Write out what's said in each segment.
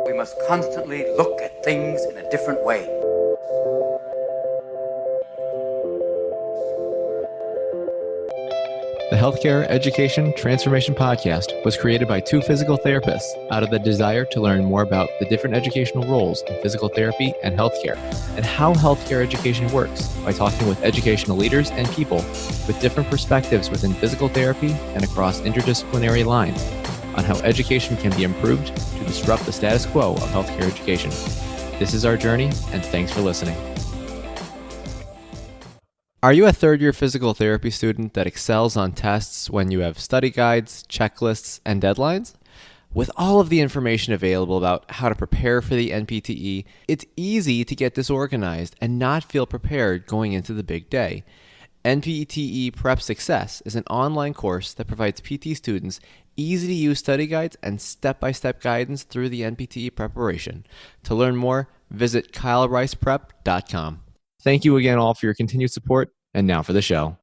We must constantly look at things in a different way. The Healthcare Education Transformation Podcast was created by two physical therapists out of the desire to learn more about the different educational roles in physical therapy and healthcare, and how healthcare education works by talking with educational leaders and people with different perspectives within physical therapy and across interdisciplinary lines on how education can be improved to disrupt the status quo of healthcare education. This is our journey, and thanks for listening. Are you a third-year physical therapy student that excels on tests when you have study guides, checklists, and deadlines? With all of the information available about how to prepare for the NPTE, it's easy to get disorganized and not feel prepared going into the big day. NPTE Prep Success is an online course that provides PT students easy-to-use study guides and step-by-step guidance through the NPTE preparation. To learn more, visit kylericeprep.com. Thank you again all for your continued support, and now for the show.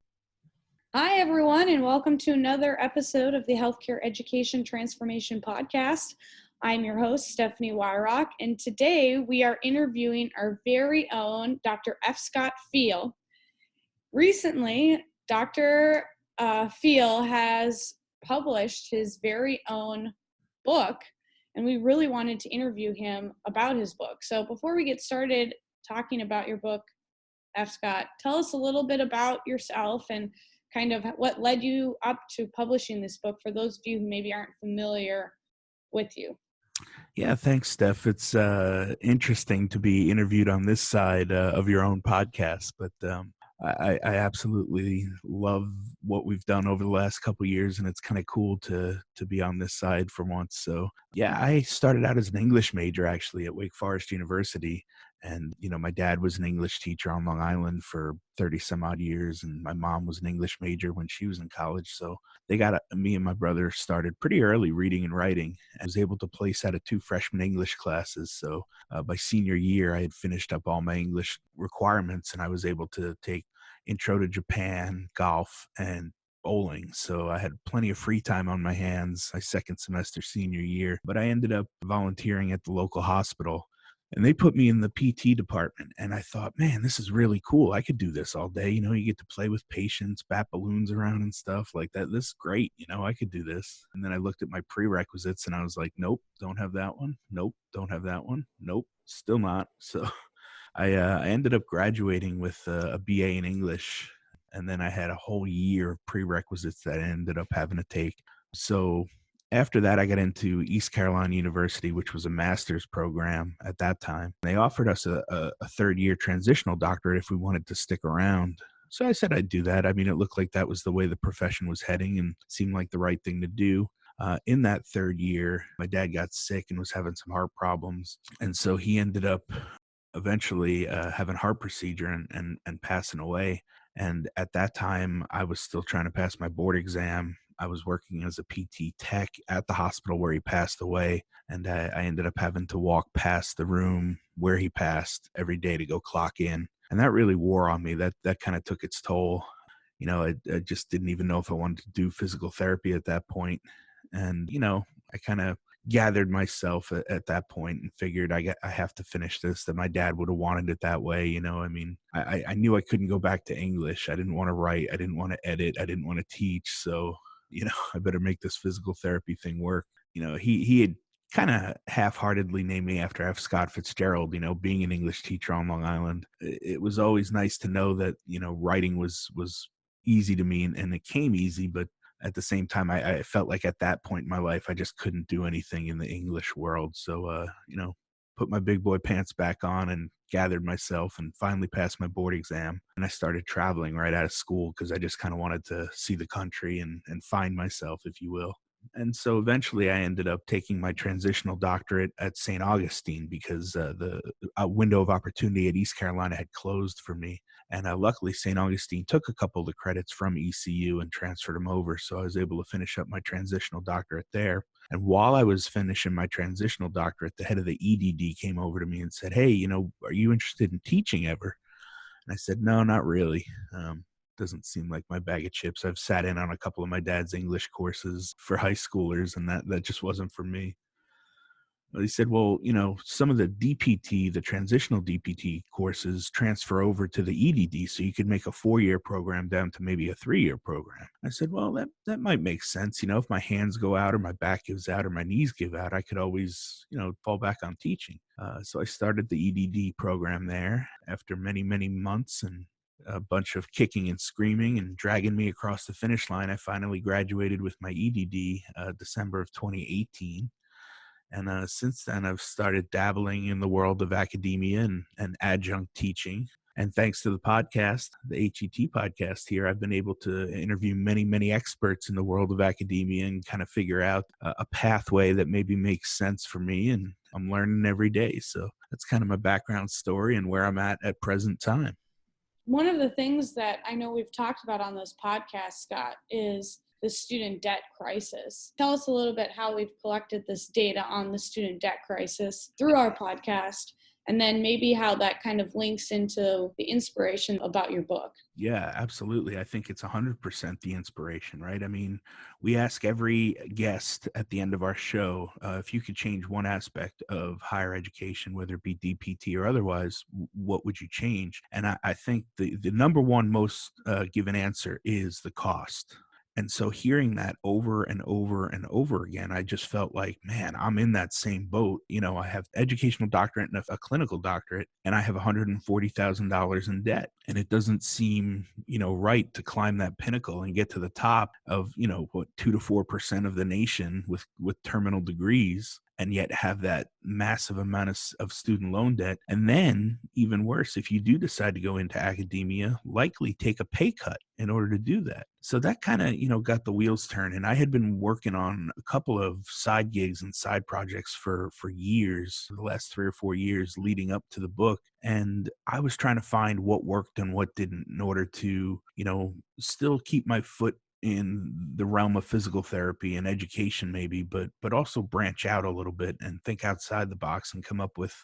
Hi, everyone, and welcome to another episode of the Healthcare Education Transformation Podcast. I'm your host, Stephanie Wyrock, and today we are interviewing our very own Dr. F. Scott Feil. Recently, Dr. Feil has published his very own book, and we really wanted to interview him about his book. So before we get started talking about your book, F. Scott, tell us a little bit about yourself and kind of what led you up to publishing this book for those of you who maybe aren't familiar with you. Yeah, thanks, Steph. It's interesting to be interviewed on this side of your own podcast, but I absolutely love what we've done over the last couple of years, and it's kind of cool to be on this side for once. So, yeah, I started out as an English major actually at Wake Forest University. And, you know, my dad was an English teacher on Long Island for 30 some odd years. And my mom was an English major when she was in college. So they got me and my brother started pretty early reading and writing. I was able to place out of 2 freshman English classes. So by senior year, I had finished up all my English requirements and I was able to take Intro to Japan, golf, and bowling. So I had plenty of free time on my hands my second semester senior year. But I ended up volunteering at the local hospital. And they put me in the PT department. And I thought, man, this is really cool. I could do this all day. You know, you get to play with patients, bat balloons around and stuff like that. This is great. You know, I could do this. And then I looked at my prerequisites and I was like, nope, don't have that one. Nope, don't have that one. Nope, still not. So I ended up graduating with a BA in English. And then I had a whole year of prerequisites that I ended up having to take. So after that, I got into East Carolina University, which was a master's program at that time. They offered us a third-year transitional doctorate if we wanted to stick around. So I said I'd do that. I mean, it looked like that was the way the profession was heading and seemed like the right thing to do. In that third year, my dad got sick and was having some heart problems. And so he ended up eventually having a heart procedure and passing away. And at that time, I was still trying to pass my board exam. I was working as a PT tech at the hospital where he passed away, and I ended up having to walk past the room where he passed every day to go clock in. And that really wore on me. That kind of took its toll. You know, I just didn't even know if I wanted to do physical therapy at that point. And, you know, I kind of gathered myself at that point and figured I have to finish this, that my dad would have wanted it that way. You know, I mean, I knew I couldn't go back to English. I didn't want to write. I didn't want to edit. I didn't want to teach. So, you know, I better make this physical therapy thing work. You know, he had kind of half-heartedly named me after F. Scott Fitzgerald, you know, being an English teacher on Long Island. It was always nice to know that, you know, writing was easy to me and it came easy, but at the same time, I felt like at that point in my life, I just couldn't do anything in the English world. So, you know, put my big boy pants back on and gathered myself and finally passed my board exam. And I started traveling right out of school because I just kind of wanted to see the country and find myself, if you will. And so eventually I ended up taking my transitional doctorate at St. Augustine because the window of opportunity at East Carolina had closed for me. And luckily, St. Augustine took a couple of the credits from ECU and transferred them over. So I was able to finish up my transitional doctorate there. And while I was finishing my transitional doctorate, the head of the EDD came over to me and said, hey, you know, are you interested in teaching ever? And I said, no, not really. Doesn't seem like my bag of chips. I've sat in on a couple of my dad's English courses for high schoolers, and that just wasn't for me. They said, well, some of the DPT, the transitional DPT courses transfer over to the EDD, so you could make a 4-year program down to maybe a 3-year program. I said, well, that might make sense. If my hands go out or my back gives out or my knees give out, I could always, fall back on teaching. So I started the EDD program there after many, many months and a bunch of kicking and screaming and dragging me across the finish line. I finally graduated with my EDD December of 2018. And since then, I've started dabbling in the world of academia and adjunct teaching. And thanks to the podcast, the HET podcast here, I've been able to interview many, many experts in the world of academia and kind of figure out a pathway that maybe makes sense for me. And I'm learning every day. So that's kind of my background story and where I'm at present time. One of the things that I know we've talked about on this podcast, Scott, is the student debt crisis. Tell us a little bit how we've collected this data on the student debt crisis through our podcast, and then maybe how that kind of links into the inspiration about your book. Yeah, absolutely. I think it's 100% the inspiration, right? I mean, we ask every guest at the end of our show, if you could change one aspect of higher education, whether it be DPT or otherwise, what would you change? And I think the number one most given answer is the cost. And so hearing that over and over and over again, I just felt like, man, I'm in that same boat. I have educational doctorate and a clinical doctorate, and I have $140,000 in debt. And it doesn't seem, right to climb that pinnacle and get to the top of, 2 to 4% of the nation with terminal degrees, and yet have that massive amount of student loan debt. And then even worse, if you do decide to go into academia, likely take a pay cut in order to do that. So that kind of, got the wheels turning. I had been working on a couple of side gigs and side projects for years, the last 3 or 4 years leading up to the book. And I was trying to find what worked and what didn't in order to, still keep my foot in the realm of physical therapy and education maybe, but also branch out a little bit and think outside the box and come up with,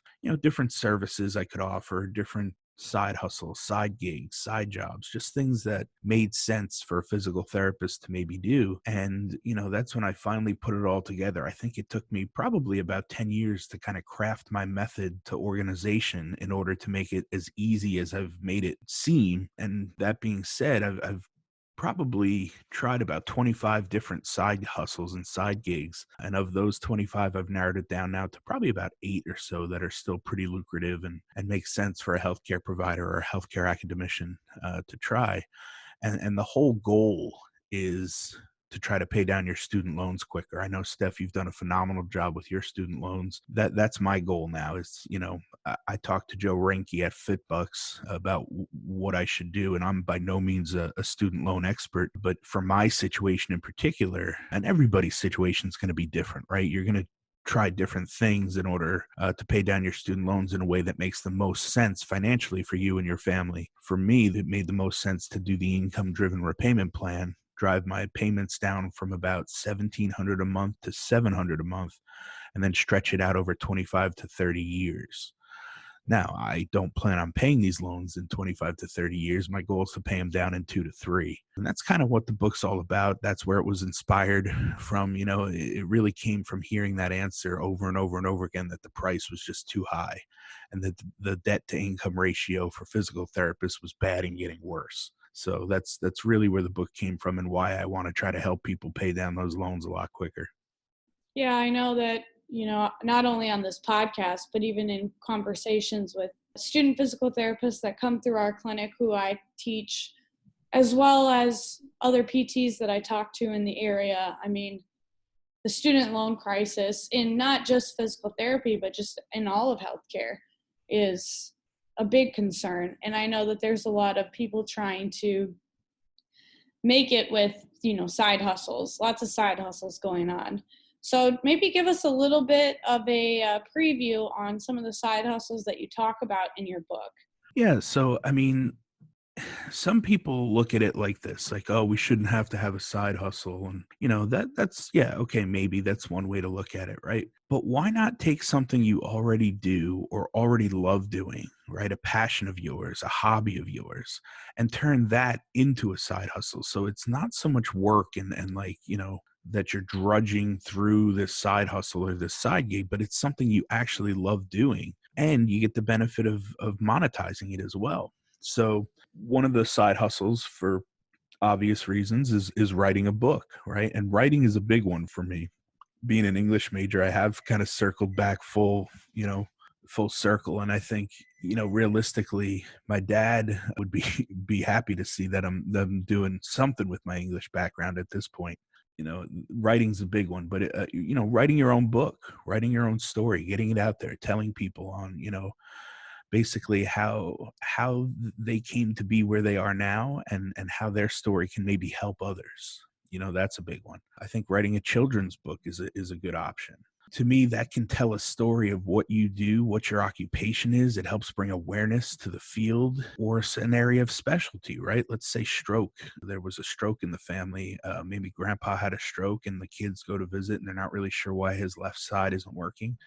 different services I could offer, different side hustles, side gigs, side jobs, just things that made sense for a physical therapist to maybe do. And, that's when I finally put it all together. I think it took me probably about 10 years to kind of craft my method to organization in order to make it as easy as I've made it seem. And that being said, I've probably tried about 25 different side hustles and side gigs. And of those 25, I've narrowed it down now to probably about 8 or so that are still pretty lucrative and make sense for a healthcare provider or a healthcare academician to try. And the whole goal is to try to pay down your student loans quicker. I know, Steph, you've done a phenomenal job with your student loans. That's my goal now is, I talked to Joe Reinke at FitBucks about what I should do. And I'm by no means a student loan expert, but for my situation in particular, and everybody's situation is going to be different, right? You're going to try different things in order to pay down your student loans in a way that makes the most sense financially for you and your family. For me, that made the most sense to do the income-driven repayment plan, drive my payments down from about $1,700 a month to $700 a month, and then stretch it out over 25 to 30 years. Now, I don't plan on paying these loans in 25 to 30 years. My goal is to pay them down in 2 to 3. And that's kind of what the book's all about. That's where it was inspired from. It really came from hearing that answer over and over and over again, that the price was just too high and that the debt to income ratio for physical therapists was bad and getting worse. So that's really where the book came from and why I want to try to help people pay down those loans a lot quicker. Yeah, I know that, not only on this podcast, but even in conversations with student physical therapists that come through our clinic who I teach, as well as other PTs that I talk to in the area. I mean, the student loan crisis in not just physical therapy, but just in all of healthcare is a big concern. And I know that there's a lot of people trying to make it with, side hustles, lots of side hustles going on. So maybe give us a little bit of a preview on some of the side hustles that you talk about in your book. Yeah. So, I mean, some people look at it like this, like, oh, we shouldn't have to have a side hustle. And, that's, yeah, okay, maybe that's one way to look at it, right? But why not take something you already do or already love doing, right? A passion of yours, a hobby of yours, and turn that into a side hustle. So it's not so much work and like, that you're drudging through this side hustle or this side gig, but it's something you actually love doing, and you get the benefit of monetizing it as well. So one of the side hustles, for obvious reasons, is writing a book, right? And writing is a big one for me. Being an English major, I have kind of circled back full circle. And I think, realistically, my dad would be happy to see that I'm doing something with my English background at this point. Writing's a big one, but writing your own book, writing your own story, getting it out there, telling people on, basically how they came to be where they are now, and how their story can maybe help others. That's a big one. I think writing a children's book is a good option. To me, that can tell a story of what you do, what your occupation is. It helps bring awareness to the field or an area of specialty, right? Let's say stroke. There was a stroke in the family. Maybe grandpa had a stroke and the kids go to visit and they're not really sure why his left side isn't working.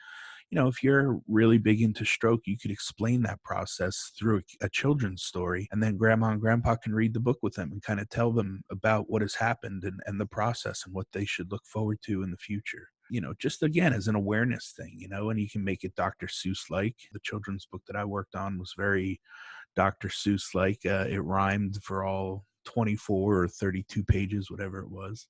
If you're really big into stroke, you could explain that process through a children's story, and then grandma and grandpa can read the book with them and kind of tell them about what has happened and the process and what they should look forward to in the future. Just again, as an awareness thing, and you can make it Dr. Seuss-like. The children's book that I worked on was very Dr. Seuss-like. It rhymed for all 24 or 32 pages, whatever it was.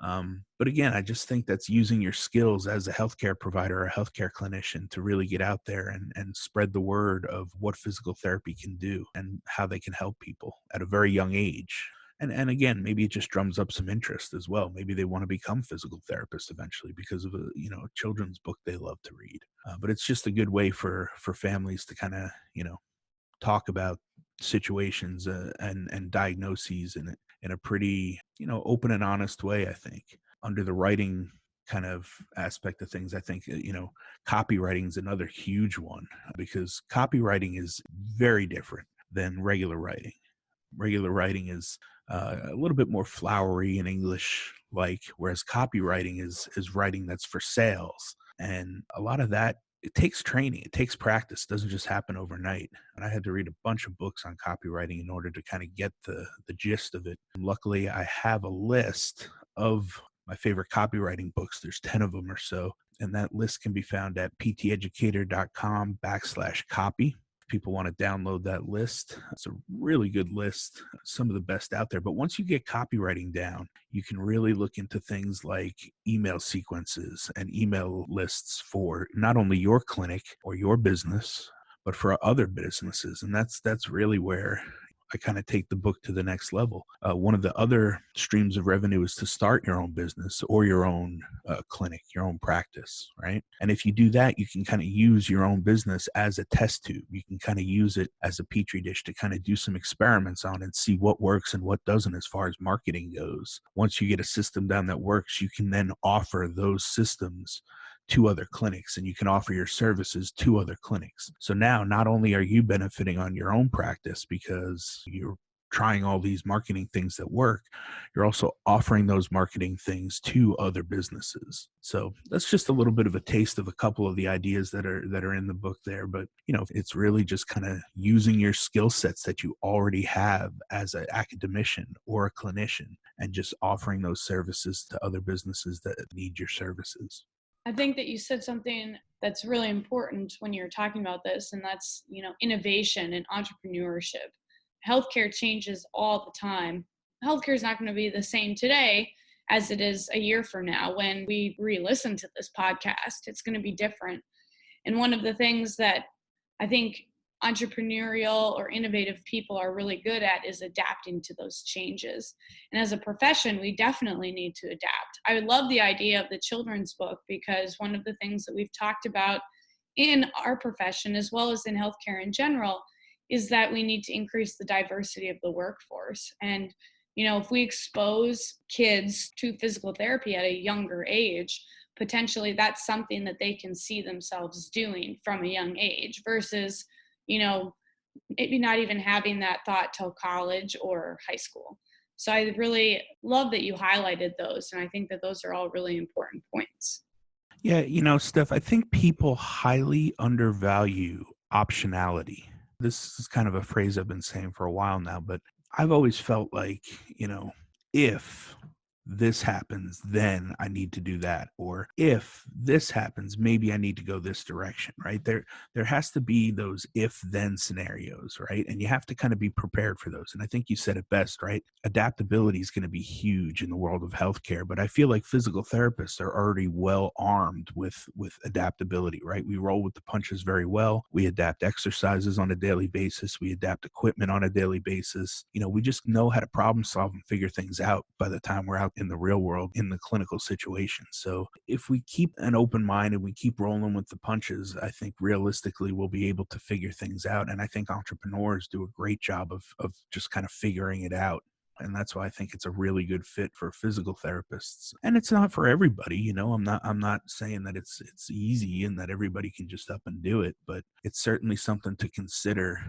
But again, I just think that's using your skills as a healthcare provider or a healthcare clinician to really get out there and spread the word of what physical therapy can do and how they can help people at a very young age. And again, maybe it just drums up some interest as well. Maybe they want to become physical therapists eventually because of a children's book they love to read. But it's just a good way for families to kind of talk about situations and diagnoses in a pretty open and honest way. I think under the writing kind of aspect of things, I think copywriting is another huge one, because copywriting is very different than regular writing. Regular writing is a little bit more flowery and English like, whereas copywriting is writing that's for sales. And a lot of that, it takes training, it takes practice. It doesn't just happen overnight. And I had to read a bunch of books on copywriting in order to kind of get the gist of it. And luckily, I have a list of my favorite copywriting books. There's 10 of them or so. And that list can be found at pteducator.com/copy. People want to download that list. It's a really good list, some of the best out there. But once you get copywriting down, you can really look into things like email sequences and email lists for not only your clinic or your business, but for other businesses. And that's really where I kind of take the book to the next level. One of the other streams of revenue is to start your own business or your own clinic, your own practice, right? And if you do that, you can kind of use your own business as a test tube. You can kind of use it as a petri dish to kind of do some experiments on and see what works and what doesn't as far as marketing goes. Once you get a system down that works, you can then offer those systems to other clinics, and you can offer your services to other clinics. So now not only are you benefiting on your own practice because you're trying all these marketing things that work, you're also offering those marketing things to other businesses. So that's just a little bit of a taste of a couple of the ideas that are in the book there. But it's really just kind of using your skill sets that you already have as an academician or a clinician and just offering those services to other businesses that need your services. I think that you said something that's really important when you're talking about this, and that's, innovation and entrepreneurship. Healthcare changes all the time. Healthcare is not going to be the same today as it is a year from now when we re-listen to this podcast. It's going to be different. And one of the things that I think entrepreneurial or innovative people are really good at is adapting to those changes. And as a profession, we definitely need to adapt. I love the idea of the children's book, because one of the things that we've talked about in our profession, as well as in healthcare in general, is that we need to increase the diversity of the workforce. And, if we expose kids to physical therapy at a younger age, potentially that's something that they can see themselves doing from a young age versus maybe not even having that thought till college or high school. So I really love that you highlighted those. And I think that those are all really important points. Yeah, Steph, I think people highly undervalue optionality. This is kind of a phrase I've been saying for a while now, but I've always felt like, if this happens, then I need to do that. Or if this happens, maybe I need to go this direction, right? There has to be those if then scenarios, right? And you have to kind of be prepared for those. And I think you said it best, right? Adaptability is going to be huge in the world of healthcare, but I feel like physical therapists are already well armed with adaptability, right? We roll with the punches very well. We adapt exercises on a daily basis. We adapt equipment on a daily basis. We just know how to problem solve and figure things out by the time we're out in the real world, in the clinical situation. So if we keep an open mind and we keep rolling with the punches, I think realistically we'll be able to figure things out. And I think entrepreneurs do a great job of just kind of figuring it out. And that's why I think it's a really good fit for physical therapists. And it's not for everybody, I'm not saying that it's easy and that everybody can just up and do it, but it's certainly something to consider,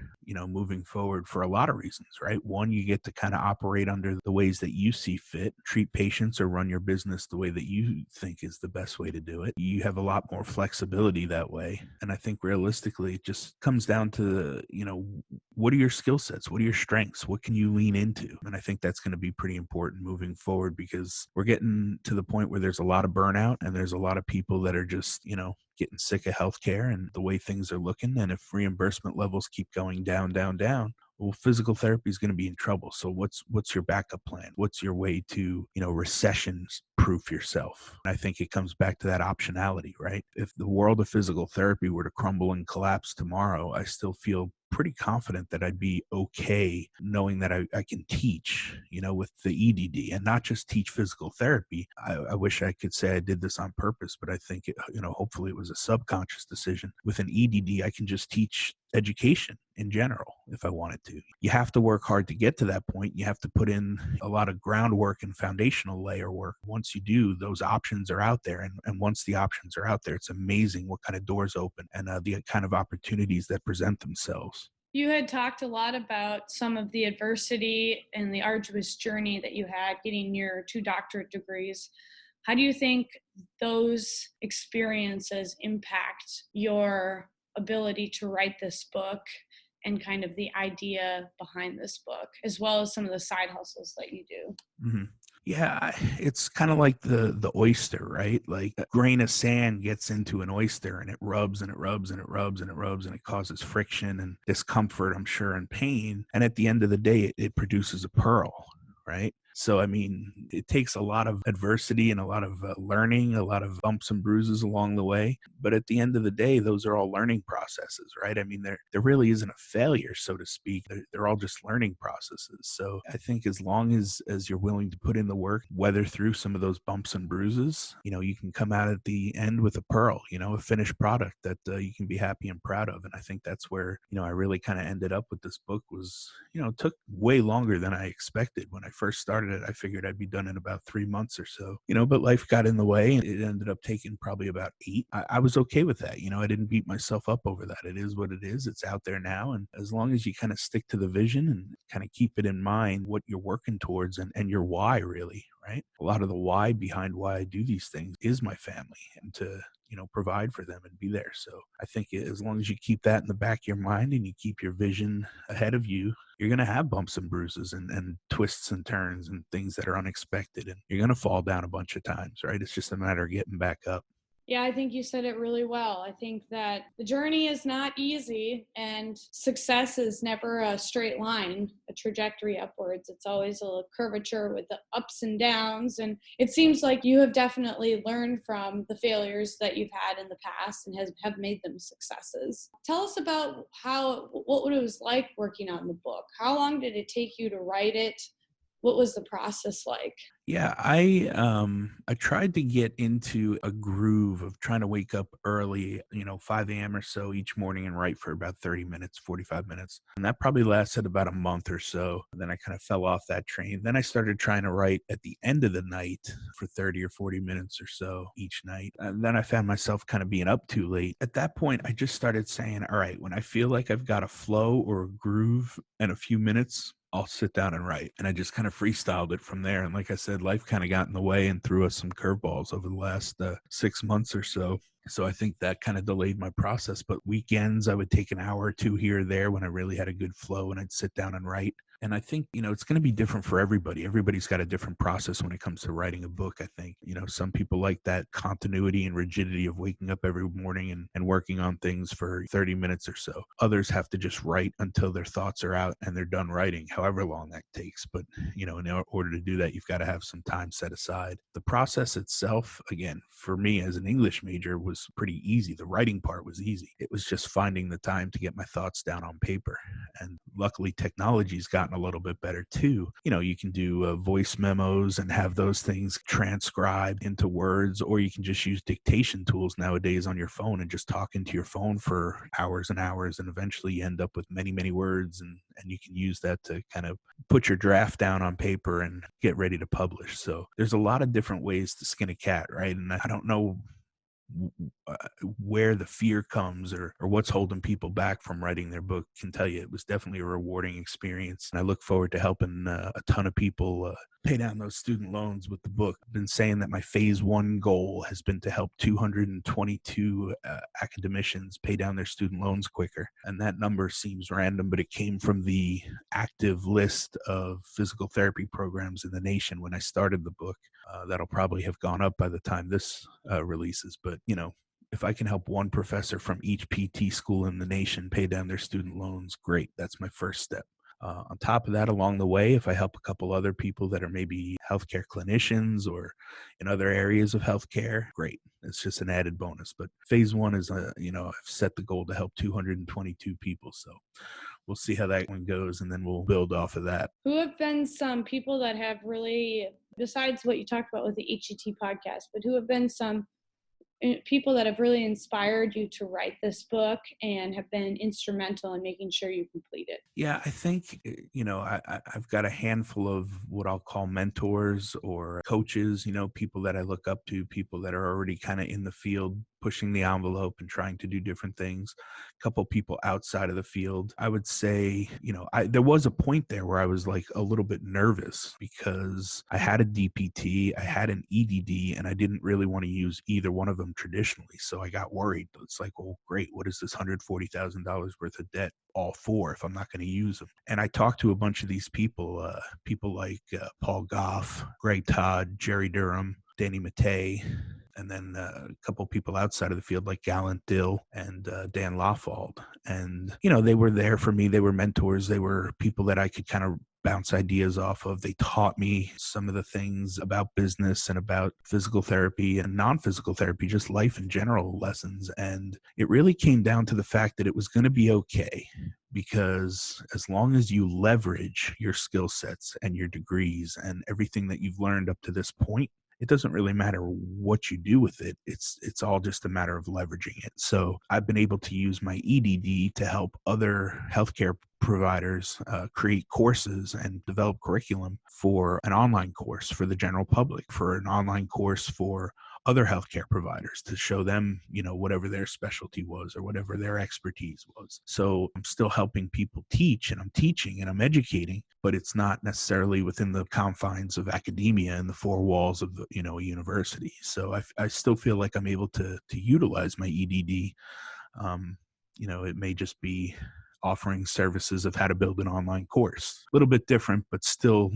moving forward for a lot of reasons, right? One, you get to kind of operate under the ways that you see fit, treat patients or run your business the way that you think is the best way to do it. You have a lot more flexibility that way. And I think realistically, it just comes down to, what are your skill sets? What are your strengths? What can you lean into? And I think that's going to be pretty important moving forward, because we're getting to the point where there's a lot of burnout and there's a lot of people that are just, getting sick of healthcare and the way things are looking. And if reimbursement levels keep going down, down, down, well, physical therapy is going to be in trouble. So what's your backup plan? What's your way to, recession proof yourself? And I think it comes back to that optionality, right? If the world of physical therapy were to crumble and collapse tomorrow, I still feel pretty confident that I'd be okay knowing that I can teach, with the EDD, and not just teach physical therapy. I wish I could say I did this on purpose, but I think, hopefully it was a subconscious decision. With an EDD, I can just teach education in general if I wanted to. You have to work hard to get to that point. You have to put in a lot of groundwork and foundational layer work. Once you do, those options are out there. And once the options are out there, it's amazing what kind of doors open and the kind of opportunities that present themselves. You had talked a lot about some of the adversity and the arduous journey that you had getting your 2 doctorate degrees. How do you think those experiences impact your ability to write this book and kind of the idea behind this book, as well as some of the side hustles that you do? Mm-hmm. Yeah, it's kind of like the oyster, right? Like a grain of sand gets into an oyster and it rubs and it rubs and it rubs and it rubs and it causes friction and discomfort, I'm sure, and pain. And at the end of the day, it produces a pearl, right? So, I mean, it takes a lot of adversity and a lot of learning, a lot of bumps and bruises along the way. But at the end of the day, those are all learning processes, right? I mean, there really isn't a failure, so to speak. They're all just learning processes. So I think as long as you're willing to put in the work, weather through some of those bumps and bruises, you can come out at the end with a pearl, a finished product that you can be happy and proud of. And I think that's where, I really kind of ended up with this book was, it took way longer than I expected. When I first started it, I figured I'd be done in about 3 months or so, but life got in the way and it ended up taking probably about 8. I was okay with that. I didn't beat myself up over that. It is what it is. It's out there now. And as long as you kind of stick to the vision and kind of keep it in mind, what you're working towards and your why, really, right? A lot of the why behind why I do these things is my family and to, provide for them and be there. So I think as long as you keep that in the back of your mind and you keep your vision ahead of you, you're going to have bumps and bruises and twists and turns and things that are unexpected. And you're going to fall down a bunch of times, right? It's just a matter of getting back up. Yeah, I think you said it really well. I think that the journey is not easy and success is never a straight line, a trajectory upwards. It's always a curvature with the ups and downs. And it seems like you have definitely learned from the failures that you've had in the past and have made them successes. Tell us about what it was like working on the book. How long did it take you to write it? What was the process like? Yeah, I tried to get into a groove of trying to wake up early, 5 a.m. or so each morning and write for about 30 minutes, 45 minutes. And that probably lasted about a month or so. And then I kind of fell off that train. Then I started trying to write at the end of the night for 30 or 40 minutes or so each night. And then I found myself kind of being up too late. At that point, I just started saying, all right, when I feel like I've got a flow or a groove and a few minutes, I'll sit down and write. And I just kind of freestyled it from there. And like I said, life kind of got in the way and threw us some curveballs over the last 6 months or so. So I think that kind of delayed my process. But weekends, I would take an hour or two here or there when I really had a good flow and I'd sit down and write. And I think, it's going to be different for everybody. Everybody's got a different process when it comes to writing a book. I think, some people like that continuity and rigidity of waking up every morning and working on things for 30 minutes or so. Others have to just write until their thoughts are out and they're done writing, however long that takes. But, in order to do that, you've got to have some time set aside. The process itself, again, for me as an English major, was pretty easy. The writing part was easy. It was just finding the time to get my thoughts down on paper. And luckily, technology's gotten a little bit better too. You can do voice memos and have those things transcribed into words, or you can just use dictation tools nowadays on your phone and just talk into your phone for hours and hours, and eventually you end up with many, many words, and you can use that to kind of put your draft down on paper and get ready to publish. So there's a lot of different ways to skin a cat, right? And I don't know where the fear comes or what's holding people back from writing their book. Can tell you it was definitely a rewarding experience, and I look forward to helping a ton of people pay down those student loans with the book. I've been saying that my phase 1 goal has been to help 222 academicians pay down their student loans quicker, and that number seems random, but it came from the active list of physical therapy programs in the nation when I started the book. That'll probably have gone up by the time this releases. But, if I can help one professor from each PT school in the nation pay down their student loans, great. That's my first step. On top of that, along the way, if I help a couple other people that are maybe healthcare clinicians or in other areas of healthcare, great. It's just an added bonus. But phase 1 is, I've set the goal to help 222 people. So we'll see how that one goes, and then we'll build off of that. Who have been some people that have really, besides what you talked about with the HET podcast, but who have been some people that have really inspired you to write this book and have been instrumental in making sure you complete it? Yeah, I think, I've got a handful of what I'll call mentors or coaches, people that I look up to, people that are already kind of in the field, pushing the envelope and trying to do different things. A couple people outside of the field. I would say, there was a point there where I was like a little bit nervous because I had a DPT, I had an EDD, and I didn't really want to use either one of them traditionally. So I got worried. It's like, oh, great. What is this $140,000 worth of debt all for if I'm not going to use them? And I talked to a bunch of these people, people like Paul Goff, Greg Todd, Jerry Durham, Danny Mattei, and then a couple people outside of the field like Gallant Dill and Dan Lawfald. And, they were there for me. They were mentors. They were people that I could kind of bounce ideas off of. They taught me some of the things about business and about physical therapy and non-physical therapy, just life in general lessons. And it really came down to the fact that it was going to be okay, because as long as you leverage your skill sets and your degrees and everything that you've learned up to this point, it doesn't really matter what you do with it. It's all just a matter of leveraging it. So I've been able to use my EDD to help other healthcare providers create courses and develop curriculum for an online course for the general public, for an online course for other healthcare providers, to show them, whatever their specialty was or whatever their expertise was. So I'm still helping people teach, and I'm teaching and I'm educating, but it's not necessarily within the confines of academia and the four walls of the, a university. So I still feel like I'm able to utilize my EDD. It may just be offering services of how to build an online course. A little bit different, but still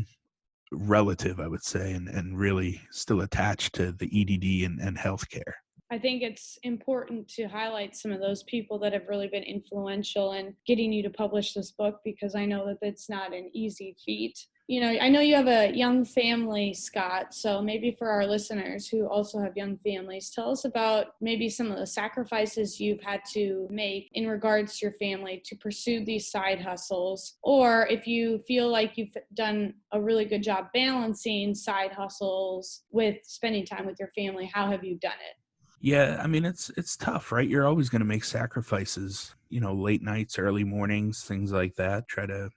relative, I would say, and really still attached to the EDD and healthcare. I think it's important to highlight some of those people that have really been influential in getting you to publish this book, because I know that it's not an easy feat. I know you have a young family, Scott, so maybe for our listeners who also have young families, tell us about maybe some of the sacrifices you've had to make in regards to your family to pursue these side hustles, or if you feel like you've done a really good job balancing side hustles with spending time with your family. How have you done it? Yeah, I mean, it's tough, right? You're always going to make sacrifices, late nights, early mornings, things like that. Try to,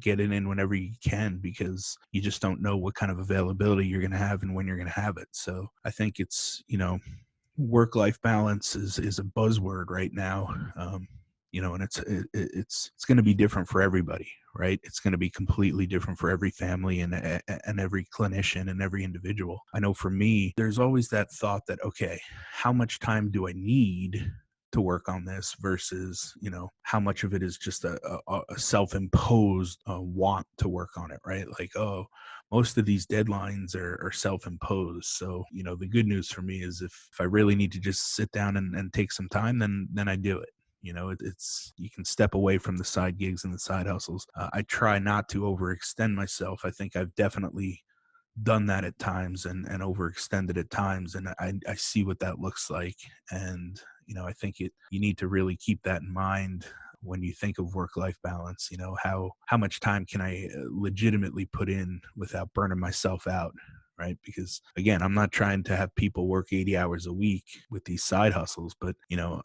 get it in whenever you can, because you just don't know what kind of availability you're going to have and when you're going to have it. So I think it's, work-life balance is a buzzword right now. And it's going to be different for everybody, right? It's going to be completely different for every family and every clinician and every individual. I know for me, there's always that thought that, okay, how much time do I need to work on this versus, how much of it is just a self-imposed want to work on it, right? Like, oh, most of these deadlines are self-imposed. So, the good news for me is if I really need to just sit down and take some time, then I do it. It's you can step away from the side gigs and the side hustles. I try not to overextend myself. I think I've definitely done that at times and overextended at times, and I see what that looks like. And I think you need to really keep that in mind when you think of work-life balance. How much time can I legitimately put in without burning myself out, right? Because again, I'm not trying to have people work 80 hours a week with these side hustles, but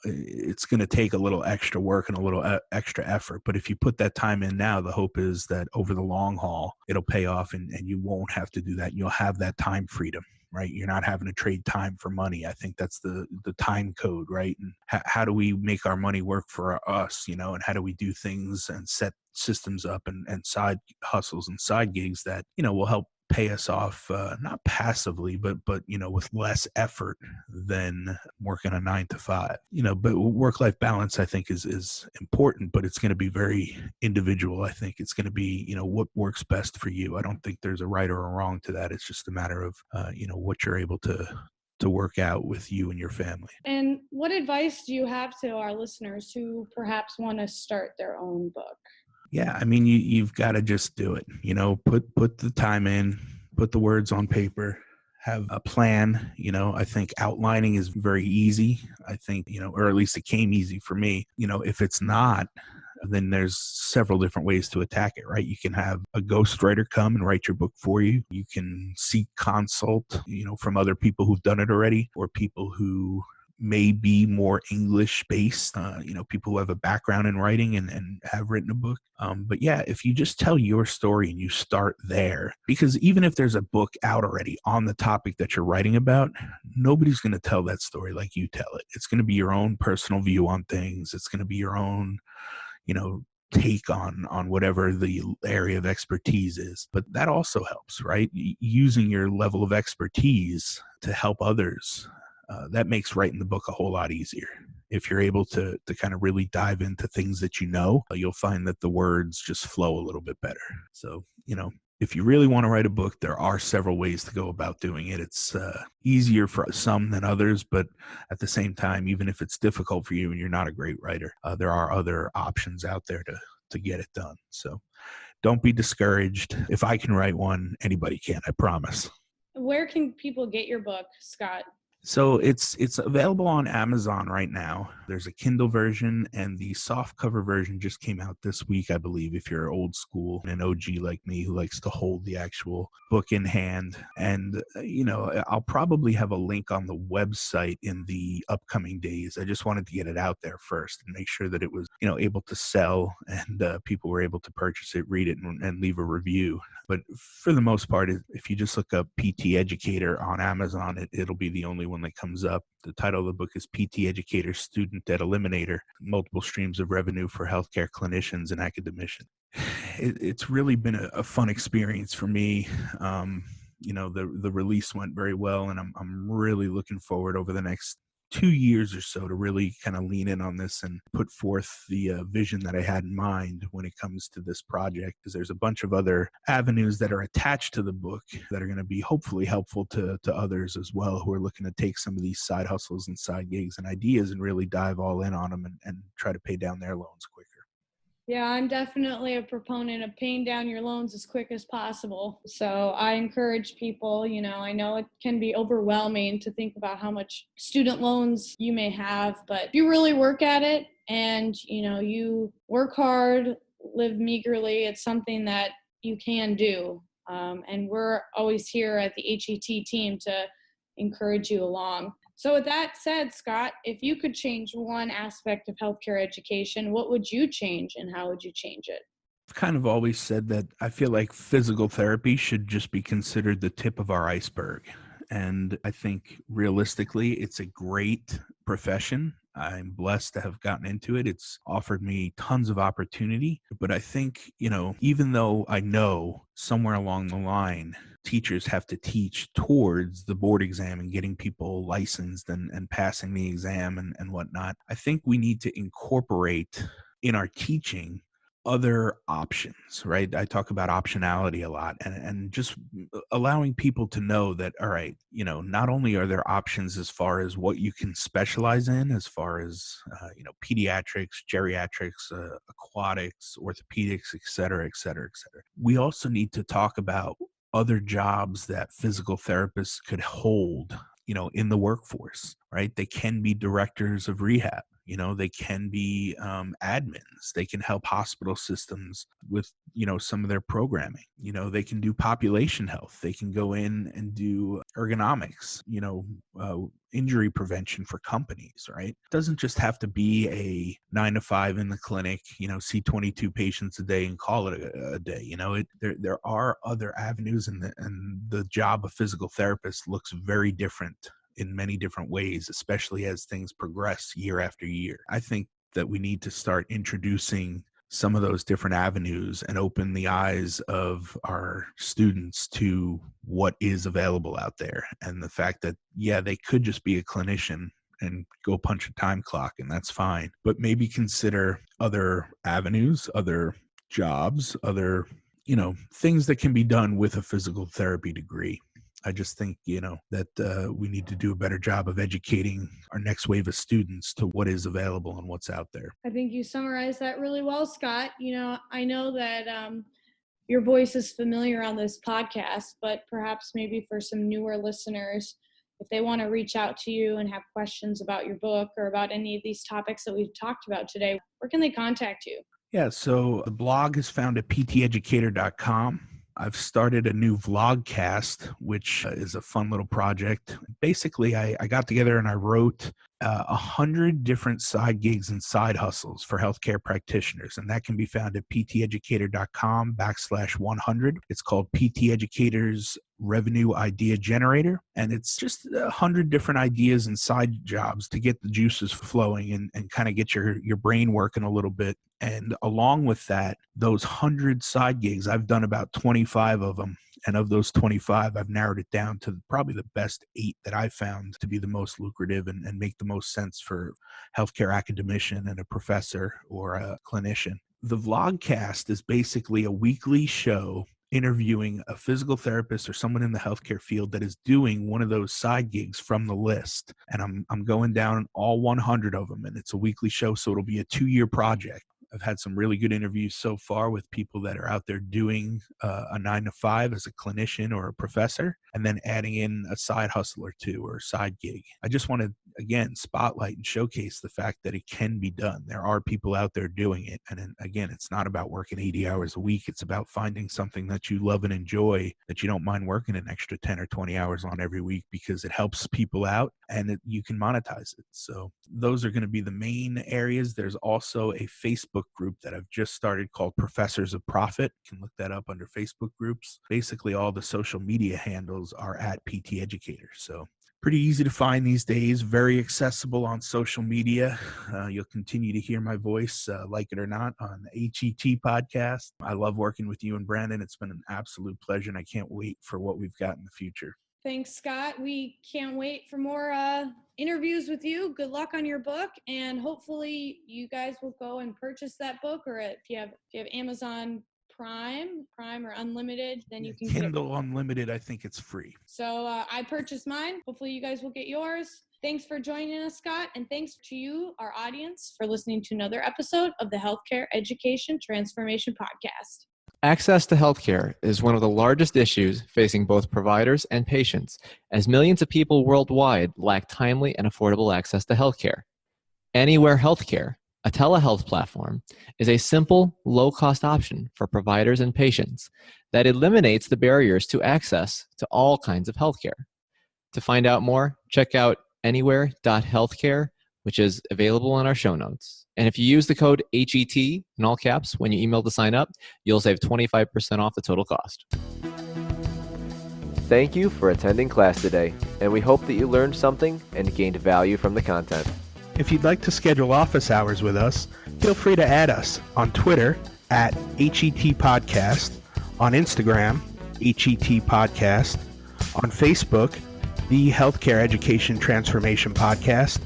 it's going to take a little extra work and a little extra effort. But if you put that time in now, the hope is that over the long haul, it'll pay off, and you won't have to do that. You'll have that time freedom, right? You're not having to trade time for money. I think that's the time code, right? And how do we make our money work for us, and how do we do things and set systems up and side hustles and side gigs that, will help pay us off, not passively, but with less effort than working a 9 to 5. But work-life balance, I think, is important, but it's going to be very individual. I think it's going to be, what works best for you. I don't think there's a right or a wrong to that. It's just a matter of, what you're able to work out with you and your family. And what advice do you have to our listeners who perhaps want to start their own book? Yeah, I mean, you've got to just do it. Put the time in, put the words on paper, have a plan. I think outlining is very easy. I think, or at least it came easy for me. If it's not, then there's several different ways to attack it, right? You can have a ghostwriter come and write your book for you. You can seek consult, from other people who've done it already, or people who may be more English based, people who have a background in writing and have written a book. But yeah, if you just tell your story and you start there, because even if there's a book out already on the topic that you're writing about, nobody's going to tell that story like you tell it. It's going to be your own personal view on things. It's going to be your own, take on whatever the area of expertise is. But that also helps, right? Using your level of expertise to help others. That makes writing the book a whole lot easier. If you're able to kind of really dive into things that you'll find that the words just flow a little bit better. So, if you really want to write a book, there are several ways to go about doing it. It's easier for some than others, but at the same time, even if it's difficult for you and you're not a great writer, there are other options out there to get it done. So don't be discouraged. If I can write one, anybody can, I promise. Where can people get your book, Scott? So it's available on Amazon right now. There's a Kindle version, and the soft cover version just came out this week, I believe, if you're old school and an OG like me who likes to hold the actual book in hand. And, I'll probably have a link on the website in the upcoming days. I just wanted to get it out there first and make sure that it was, able to sell and people were able to purchase it, read it, and leave a review. But for the most part, if you just look up PT Educator on Amazon, it'll be the only one that comes up. The title of the book is PT Educator, Student Debt Eliminator, Multiple Streams of Revenue for Healthcare Clinicians and Academicians. It's really been a fun experience for me. The release went very well, and I'm really looking forward over the next 2 years or so to really kind of lean in on this and put forth the vision that I had in mind when it comes to this project, because there's a bunch of other avenues that are attached to the book that are going to be hopefully helpful to others as well, who are looking to take some of these side hustles and side gigs and ideas and really dive all in on them and try to pay down their loans quicker. Yeah, I'm definitely a proponent of paying down your loans as quick as possible. So I encourage people, I know it can be overwhelming to think about how much student loans you may have, but if you really work at it and, you work hard, live meagerly, it's something that you can do. And we're always here at the HET team to encourage you along. So with that said, Scott, if you could change one aspect of healthcare education, what would you change and how would you change it? I've kind of always said that I feel like physical therapy should just be considered the tip of our iceberg. And I think realistically, it's a great profession. I'm blessed to have gotten into it. It's offered me tons of opportunity. But I think, even though I know somewhere along the line, teachers have to teach towards the board exam and getting people licensed and passing the exam and whatnot, I think we need to incorporate in our teaching other options, right? I talk about optionality a lot, and just allowing people to know that, all right, not only are there options as far as what you can specialize in, as far as, pediatrics, geriatrics, aquatics, orthopedics, et cetera, et cetera, et cetera. We also need to talk about other jobs that physical therapists could hold, in the workforce, right? They can be directors of rehab. They can be admins. They can help hospital systems with, some of their programming. They can do population health. They can go in and do ergonomics, injury prevention for companies, right? It doesn't just have to be a 9 to 5 in the clinic, see 22 patients a day and call it a day. There are other avenues, and the job of physical therapist looks very different in many different ways, especially as things progress year after year. I think that we need to start introducing some of those different avenues and open the eyes of our students to what is available out there. And the fact that, they could just be a clinician and go punch a time clock, and that's fine. But maybe consider other avenues, other jobs, other, things that can be done with a physical therapy degree. I just think, that we need to do a better job of educating our next wave of students to what is available and what's out there. I think you summarized that really well, Scott. I know that your voice is familiar on this podcast, but perhaps maybe for some newer listeners, if they want to reach out to you and have questions about your book or about any of these topics that we've talked about today, where can they contact you? Yeah, so the blog is found at pteducator.com. I've started a new vlogcast, which is a fun little project. Basically, I got together and I wrote 100 different side gigs and side hustles for healthcare practitioners, and that can be found at pteducator.com/100. It's called PT Educator's Revenue Idea Generator, and it's just 100 different ideas and side jobs to get the juices flowing and kind of get your brain working a little bit. And along with that, those 100 side gigs, I've done about 25 of them. And of those 25, I've narrowed it down to probably the best 8 that I found to be the most lucrative and make the most sense for healthcare academician and a professor or a clinician. The vlogcast is basically a weekly show interviewing a physical therapist or someone in the healthcare field that is doing one of those side gigs from the list. And I'm going down all 100 of them, and it's a weekly show, so it'll be a 2-year project. I've had some really good interviews so far with people that are out there doing a 9 to 5 as a clinician or a professor, and then adding in a side hustle or 2 or a side gig. I just want to, again, spotlight and showcase the fact that it can be done. There are people out there doing it. And again, it's not about working 80 hours a week. It's about finding something that you love and enjoy, that you don't mind working an extra 10 or 20 hours on every week, because it helps people out and you can monetize it. So those are going to be the main areas. There's also a Facebook group that I've just started called Professors of Profit. You can look that up under Facebook groups. Basically, all the social media handles are at PT Educator. So pretty easy to find these days, very accessible on social media. You'll continue to hear my voice, like it or not, on the HET podcast. I love working with you and Brandon. It's been an absolute pleasure, and I can't wait for what we've got in the future. Thanks, Scott. We can't wait for more interviews with you. Good luck on your book, and hopefully you guys will go and purchase that book, or if you have Amazon Prime or Unlimited, then you can Kindle get it. Unlimited, I think it's free. So I purchased mine. Hopefully you guys will get yours. Thanks for joining us, Scott, and thanks to you, our audience, for listening to another episode of the Healthcare Education Transformation Podcast. Access to healthcare is one of the largest issues facing both providers and patients, as millions of people worldwide lack timely and affordable access to healthcare. Anywhere Healthcare, a telehealth platform, is a simple, low-cost option for providers and patients that eliminates the barriers to access to all kinds of healthcare. To find out more, check out anywhere.healthcare, which is available in our show notes. And if you use the code HET in all caps when you email to sign up, you'll save 25% off the total cost. Thank you for attending class today, and we hope that you learned something and gained value from the content. If you'd like to schedule office hours with us, feel free to add us on Twitter at HET Podcast, on Instagram, HET Podcast, on Facebook, the Healthcare Education Transformation Podcast,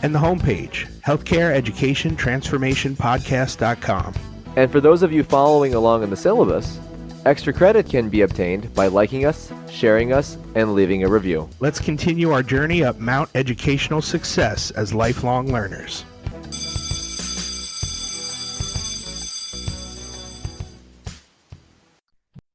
and the homepage, healthcareeducationtransformationpodcast.com. And for those of you following along in the syllabus, extra credit can be obtained by liking us, sharing us, and leaving a review. Let's continue our journey up Mount Educational Success as lifelong learners.